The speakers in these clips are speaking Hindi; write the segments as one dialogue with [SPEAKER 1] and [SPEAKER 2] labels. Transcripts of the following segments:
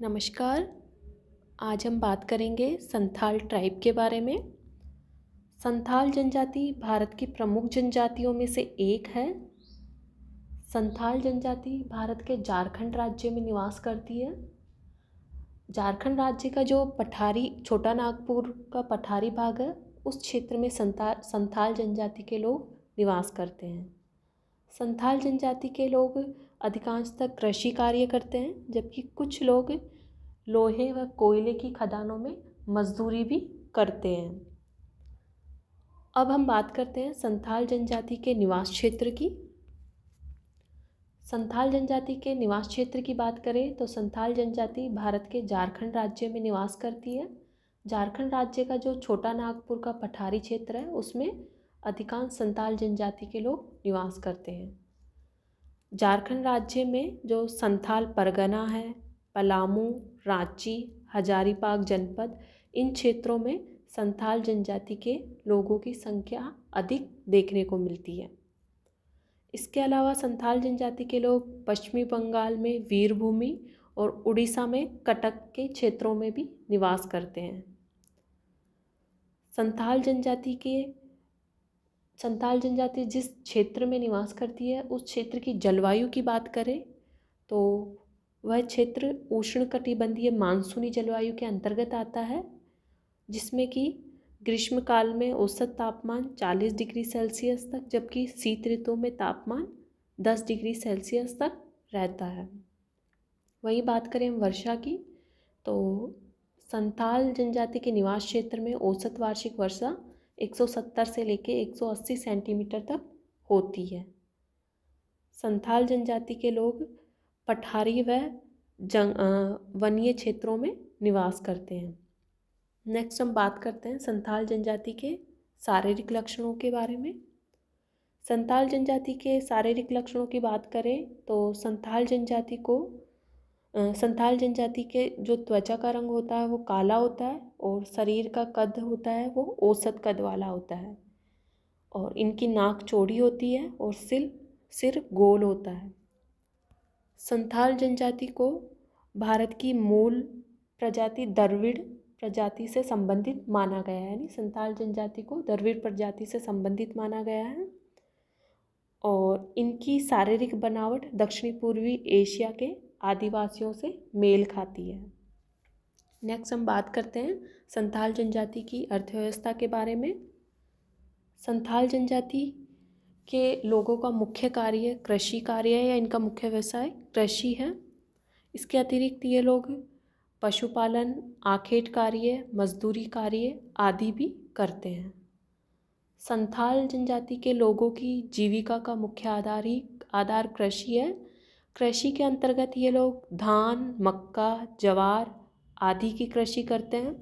[SPEAKER 1] नमस्कार। आज हम बात करेंगे संथाल ट्राइब के बारे में। संथाल जनजाति भारत की प्रमुख जनजातियों में से एक है। संथाल जनजाति भारत के झारखंड राज्य में निवास करती है। झारखंड राज्य का जो पठारी छोटा नागपुर का पठारी भाग है, उस क्षेत्र में संथाल जनजाति के लोग निवास करते हैं। संथाल जनजाति के लोग अधिकांशतः कृषि कार्य करते हैं, जबकि कुछ लोग लोहे व कोयले की खदानों में मजदूरी भी करते हैं। अब हम बात करते हैं संथाल जनजाति के निवास क्षेत्र की। संथाल जनजाति के निवास क्षेत्र की बात करें तो संथाल जनजाति भारत के झारखंड राज्य में निवास करती है। झारखंड राज्य का जो छोटा नागपुर का पठारी क्षेत्र है, उसमें अधिकांश संथाल जनजाति के लोग निवास करते हैं। झारखंड राज्य में जो संथाल परगना है, पलामू, रांची, हजारीबाग जनपद, इन क्षेत्रों में संथाल जनजाति के लोगों की संख्या अधिक देखने को मिलती है। इसके अलावा संथाल जनजाति के लोग पश्चिमी बंगाल में वीरभूमि और उड़ीसा में कटक के क्षेत्रों में भी निवास करते हैं। संथाल जनजाति जिस क्षेत्र में निवास करती है, उस क्षेत्र की जलवायु की बात करें तो वह क्षेत्र उष्णकटिबंधीय मानसूनी जलवायु के अंतर्गत आता है, जिसमें कि ग्रीष्मकाल में औसत तापमान 40 डिग्री सेल्सियस तक, जबकि शीत ऋतु में तापमान 10 डिग्री सेल्सियस तक रहता है। वहीं बात करें वर्षा की तो संथाल जनजाति के निवास क्षेत्र में औसत वार्षिक वर्षा 170 से लेकर 180 सेंटीमीटर तक होती है। संथाल जनजाति के लोग पठारी व वनीय क्षेत्रों में निवास करते हैं। नेक्स्ट हम बात करते हैं संथाल जनजाति के शारीरिक लक्षणों के बारे में। संथाल जनजाति के शारीरिक लक्षणों की बात करें तो संथाल जनजाति के जो त्वचा का रंग होता है वो काला होता है और शरीर का कद होता है वो औसत कद वाला होता है, और इनकी नाक चौड़ी होती है और सिर गोल होता है। संथाल जनजाति को भारत की मूल प्रजाति द्रविड़ प्रजाति से संबंधित माना गया है, यानी संथाल जनजाति को द्रविड़ प्रजाति से संबंधित माना गया है, और इनकी शारीरिक बनावट दक्षिणी पूर्वी एशिया के आदिवासियों से मेल खाती है। नेक्स्ट हम बात करते हैं संथाल जनजाति की अर्थव्यवस्था के बारे में। संथाल जनजाति के लोगों का मुख्य कार्य कृषि कार्य है, या इनका मुख्य व्यवसाय कृषि है। इसके अतिरिक्त ये लोग पशुपालन, आखेट कार्य, मजदूरी कार्य आदि भी करते हैं। संथाल जनजाति के लोगों की जीविका का मुख्य आधार कृषि है। कृषि के अंतर्गत ये लोग धान, मक्का, ज्वार आदि की कृषि करते हैं,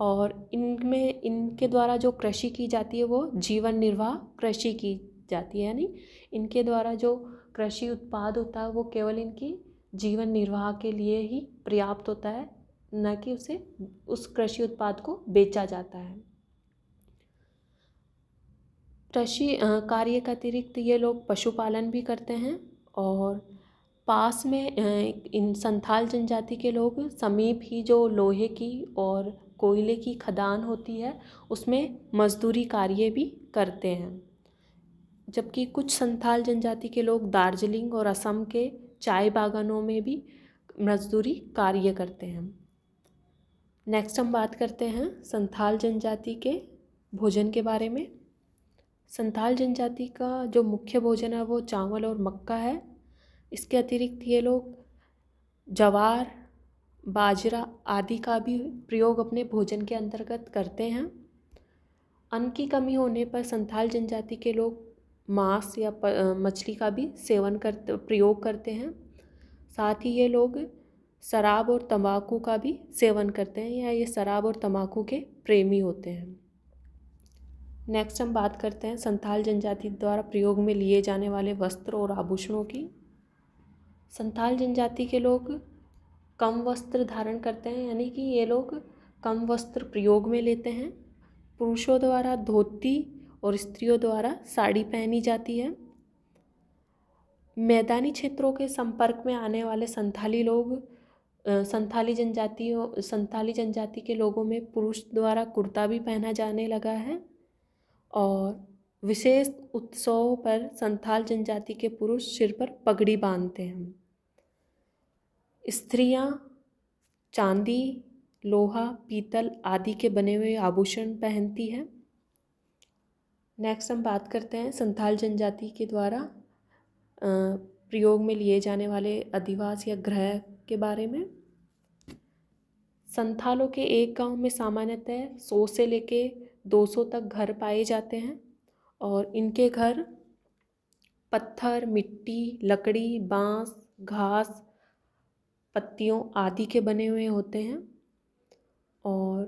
[SPEAKER 1] और इनके द्वारा जो कृषि की जाती है वो जीवन निर्वाह कृषि की जाती है, यानी इनके द्वारा जो कृषि उत्पाद होता है वो केवल इनकी जीवन निर्वाह के लिए ही पर्याप्त होता है, न कि उस कृषि उत्पाद को बेचा जाता है। कृषि कार्य के अतिरिक्त ये लोग पशुपालन भी करते हैं, और पास में इन संथाल जनजाति के लोग समीप ही जो लोहे की और कोयले की खदान होती है उसमें मजदूरी कार्य भी करते हैं, जबकि कुछ संथाल जनजाति के लोग दार्जिलिंग और असम के चाय बागानों में भी मजदूरी कार्य करते हैं। नेक्स्ट हम बात करते हैं संथाल जनजाति के भोजन के बारे में। संथाल जनजाति का जो मुख्य भोजन है वो चावल और मक्का है। इसके अतिरिक्त ये लोग ज्वार, बाजरा आदि का भी प्रयोग अपने भोजन के अंतर्गत करते हैं। अन्न की कमी होने पर संथाल जनजाति के लोग मांस या मछली का भी प्रयोग करते हैं। साथ ही ये लोग शराब और तंबाकू का भी सेवन करते हैं, या ये शराब और तंबाकू के प्रेमी होते हैं। नेक्स्ट हम बात करते हैं संथाल जनजाति द्वारा प्रयोग में लिए जाने वाले वस्त्र और आभूषणों की। संथाल जनजाति के लोग कम वस्त्र धारण करते हैं, यानी कि ये लोग कम वस्त्र प्रयोग में लेते हैं। पुरुषों द्वारा धोती और स्त्रियों द्वारा साड़ी पहनी जाती है। मैदानी क्षेत्रों के संपर्क में आने वाले संथाली लोग संथाली जनजाति के लोगों में पुरुष द्वारा कुर्ता भी पहना जाने लगा है और विशेष उत्सवों पर संथाल जनजाति के पुरुष सिर पर पगड़ी बांधते हैं। स्त्रियां चांदी, लोहा, पीतल आदि के बने हुए आभूषण पहनती हैं। नेक्स्ट हम बात करते हैं संथाल जनजाति के द्वारा प्रयोग में लिए जाने वाले अधिवास या गृह के बारे में। संथालों के एक गांव में सामान्यतः 100 से लेके 200 तक घर पाए जाते हैं और इनके घर पत्थर, मिट्टी, लकड़ी, बांस, घास, पत्तियों आदि के बने हुए होते हैं और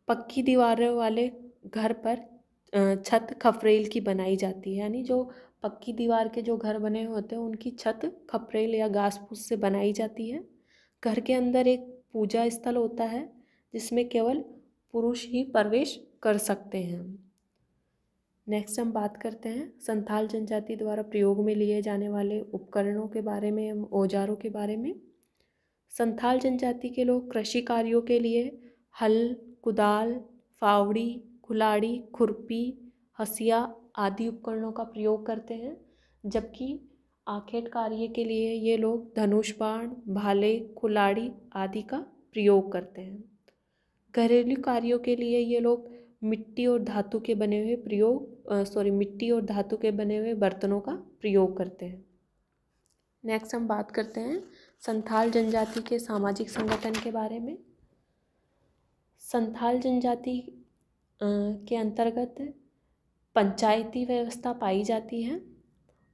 [SPEAKER 1] पक्की दीवारों वाले घर पर छत खपरेल की बनाई जाती है। यानी जो पक्की दीवार के जो घर बने हुए होते हैं उनकी छत खपरेल या घास फूस से बनाई जाती है। घर के अंदर एक पूजा स्थल होता है जिसमें केवल पुरुष ही प्रवेश कर सकते हैं। नेक्स्ट हम बात करते हैं संथाल जनजाति द्वारा प्रयोग में लिए जाने वाले उपकरणों के बारे में, औजारों के बारे में। संथाल जनजाति के लोग कृषि कार्यों के लिए हल, कुदाल, फावड़ी, कुल्हाड़ी, खुरपी, हसिया आदि उपकरणों का प्रयोग करते हैं, जबकि आखेट कार्य के लिए ये लोग धनुष बाण, भाले, कुल्हाड़ी आदि का प्रयोग करते हैं। घरेलू कार्यों के लिए ये लोग मिट्टी और धातु के बने हुए बर्तनों का प्रयोग करते हैं। नेक्स्ट हम बात करते हैं संथाल जनजाति के सामाजिक संगठन के बारे में। संथाल जनजाति के अंतर्गत पंचायती व्यवस्था पाई जाती है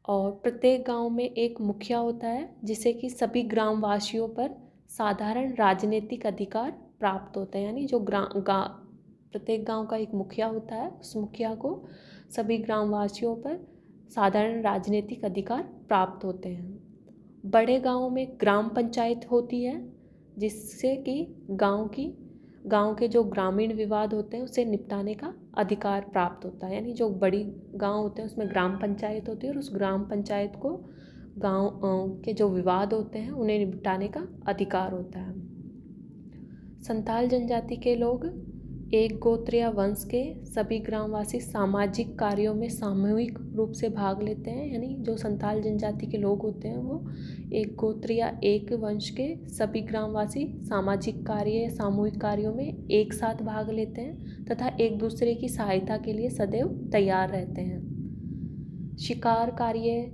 [SPEAKER 1] और प्रत्येक गांव में एक मुखिया होता है जिसे कि सभी ग्रामवासियों पर साधारण राजनीतिक अधिकार प्राप्त होते हैं। यानी जो प्रत्येक गांव का एक मुखिया होता है, उस मुखिया को सभी ग्रामवासियों पर साधारण राजनीतिक अधिकार प्राप्त होते हैं। बड़े गांवों में ग्राम पंचायत होती है जिससे कि गांव के जो ग्रामीण विवाद होते हैं उसे निपटाने का अधिकार प्राप्त होता है। यानी जो बड़ी गांव होते हैं उसमें ग्राम पंचायत होती है और उस ग्राम पंचायत को गांव के जो विवाद होते हैं उन्हें निपटाने का अधिकार होता है। संथाल जनजाति के लोग एक गोत्र या वंश के सभी ग्रामवासी सामाजिक कार्यों में सामूहिक रूप से भाग लेते हैं। यानी जो संथाल जनजाति के लोग होते हैं वो एक गोत्र या एक वंश के सभी ग्रामवासी सामाजिक कार्य, सामूहिक कार्यों में एक साथ भाग लेते हैं तथा एक दूसरे की सहायता के लिए सदैव तैयार रहते हैं। शिकार कार्य,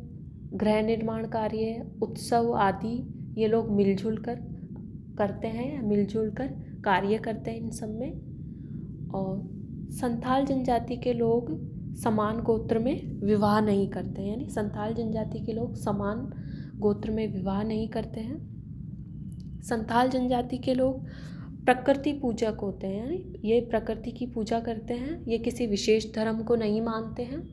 [SPEAKER 1] गृह निर्माण कार्य, उत्सव आदि ये लोग मिलजुल कर करते हैं, मिलजुल कर कार्य करते हैं इन सब में। और संथाल जनजाति के लोग समान गोत्र में विवाह नहीं करते हैं। यानी संथाल जनजाति के लोग समान गोत्र में विवाह नहीं करते हैं। संथाल जनजाति के लोग प्रकृति पूजक होते हैं। यानी ये प्रकृति की पूजा करते हैं, ये किसी विशेष धर्म को नहीं मानते हैं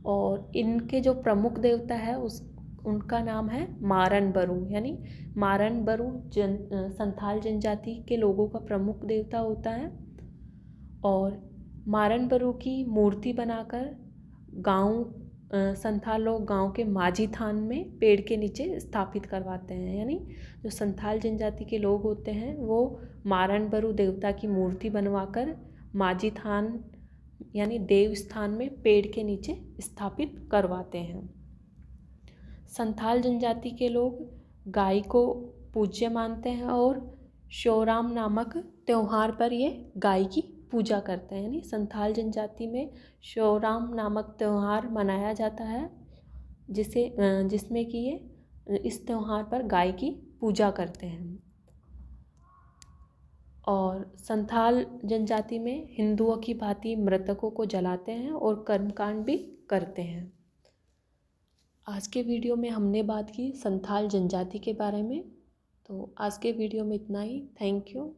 [SPEAKER 1] और इनके जो प्रमुख देवता है उनका नाम है मारन बरू। यानी मारन बरू संथाल जनजाति के लोगों का प्रमुख देवता होता है और मारन बरू की मूर्ति बनाकर संथाल लोग गांव के माझी थान में पेड़ के नीचे स्थापित करवाते हैं। यानी जो संथाल जनजाति के लोग होते हैं वो मारन बरू देवता की मूर्ति बनवाकर माझी थान यानी देव स्थान में पेड़ के नीचे स्थापित करवाते हैं। संथाल जनजाति के लोग गाय को पूज्य मानते हैं और शोराम नामक त्योहार पर ये गाय की पूजा करते हैं। यानी संथाल जनजाति में शोराम नामक त्यौहार मनाया जाता है जिसमें कि ये इस त्यौहार पर गाय की पूजा करते हैं। और संथाल जनजाति में हिंदुओं की भांति मृतकों को जलाते हैं और कर्मकांड भी करते हैं। आज के वीडियो में हमने बात की संथाल जनजाति के बारे में। तो आज के वीडियो में इतना ही। Thank you.